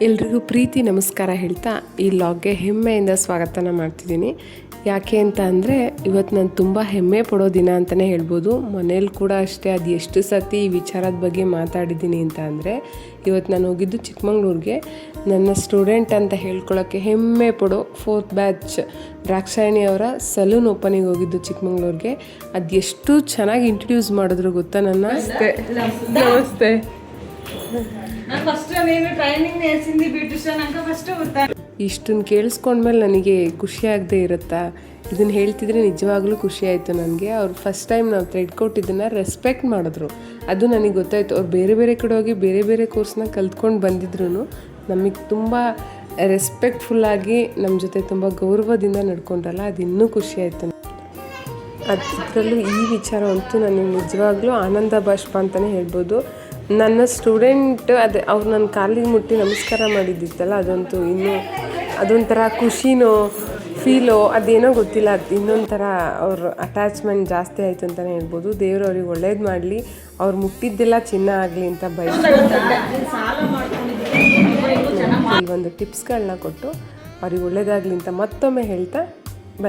ಎಲ್ರಿಗೂ ಪ್ರೀತಿ ನಮಸ್ಕಾರ ಹೇಳ್ತಾ ಈ ಲಾಗ್ಗೆ ಹೆಮ್ಮೆಯಿಂದ ಸ್ವಾಗತನ ಮಾಡ್ತಿದ್ದೀನಿ. ಯಾಕೆ ಅಂತ ಅಂದರೆ ಇವತ್ತು ನಾನು ತುಂಬ ಹೆಮ್ಮೆ ಪಡೋ ದಿನ ಅಂತಲೇ ಹೇಳ್ಬೋದು. ಮನೇಲಿ ಕೂಡ ಅಷ್ಟೇ, ಅದು ಎಷ್ಟು ಸತಿ ಈ ವಿಚಾರದ ಬಗ್ಗೆ ಮಾತಾಡಿದ್ದೀನಿ ಅಂತ ಅಂದರೆ, ಇವತ್ತು ನಾನು ಹೋಗಿದ್ದು ಚಿಕ್ಕಮಂಗ್ಳೂರಿಗೆ ನನ್ನ ಸ್ಟೂಡೆಂಟ್ ಅಂತ ಹೇಳ್ಕೊಳ್ಳೋಕ್ಕೆ ಹೆಮ್ಮೆ ಪಡೋ 4th ಬ್ಯಾಚ್ ದ್ರಾಕ್ಷಾಯಣಿ ಅವರ ಸಲೂನ್ ಓಪನಿಂಗ್ ಹೋಗಿದ್ದು ಚಿಕ್ಕಮಂಗ್ಳೂರಿಗೆ. ಅದು ಎಷ್ಟು ಚೆನ್ನಾಗಿ ಇಂಟ್ರೊಡ್ಯೂಸ್ ಮಾಡಿದ್ರು ಗೊತ್ತಾ ನನ್ನ. ನಮಸ್ತೆ. ಇಷ್ಟನ್ನು ಕೇಳಿಸ್ಕೊಂಡ್ಮೇಲೆ ನನಗೆ ಖುಷಿ ಆಗದೆ ಇರುತ್ತಾ? ಇದನ್ನು ಹೇಳ್ತಿದ್ರೆ ನಿಜವಾಗ್ಲೂ ಖುಷಿ ಆಯಿತು ನನಗೆ. ಅವ್ರು ಫಸ್ಟ್ ಟೈಮ್ ನಾವು ಥ್ರೆಡ್ ಕೊಟ್ಟಿದ್ದನ್ನು ರೆಸ್ಪೆಕ್ಟ್ ಮಾಡಿದ್ರು. ಅದು ನನಗೆ ಗೊತ್ತಾಯಿತು. ಅವ್ರು ಬೇರೆ ಬೇರೆ ಕಡೆ ಹೋಗಿ ಬೇರೆ ಬೇರೆ ಕೋರ್ಸ್ನ ಕಲ್ತ್ಕೊಂಡು ಬಂದಿದ್ರು ನಮಗೆ ತುಂಬ ರೆಸ್ಪೆಕ್ಟ್ಫುಲ್ಲಾಗಿ ನಮ್ಮ ಜೊತೆ ತುಂಬ ಗೌರವದಿಂದ ನಡ್ಕೊಂಡ್ರಲ್ಲ, ಅದು ಇನ್ನೂ ಖುಷಿ ಆಯಿತು. ಅದರಲ್ಲೂ ಈ ವಿಚಾರ ಅಂತೂ ನನಗೆ ನಿಜವಾಗ್ಲೂ ಆನಂದ ಬಾಷ್ಪ ಅಂತಲೇ ಹೇಳ್ಬೋದು. ನನ್ನ ಸ್ಟೂಡೆಂಟ್ ಅವ್ರು ನನ್ನ ಕಾಲಿಗೆ ಮುಟ್ಟಿ ನಮಸ್ಕಾರ ಮಾಡಿದ್ದಿತ್ತಲ್ಲ, ಅದಂತೂ ಇನ್ನೂ ಅದೊಂಥರ ಖುಷಿನೋ ಫೀಲೋ ಅದೇನೋ ಗೊತ್ತಿಲ್ಲ, ಅದು ಇನ್ನೊಂಥರ ಅವ್ರ ಅಟ್ಯಾಚ್ಮೆಂಟ್ ಜಾಸ್ತಿ ಆಯಿತು ಅಂತಲೇ ಹೇಳ್ಬೋದು. ದೇವರು ಅವ್ರಿಗೆ ಒಳ್ಳೇದು ಮಾಡಲಿ, ಅವ್ರು ಮುಟ್ಟಿದ್ದೆಲ್ಲ ಚಿನ್ನ ಆಗಲಿ ಅಂತ ಕೆಲವೊಂದು ಟಿಪ್ಸ್ಗಳನ್ನ ಕೊಟ್ಟು ಅವ್ರಿಗೆ ಒಳ್ಳೇದಾಗಲಿ ಅಂತ ಮತ್ತೊಮ್ಮೆ ಹೇಳ್ತಾ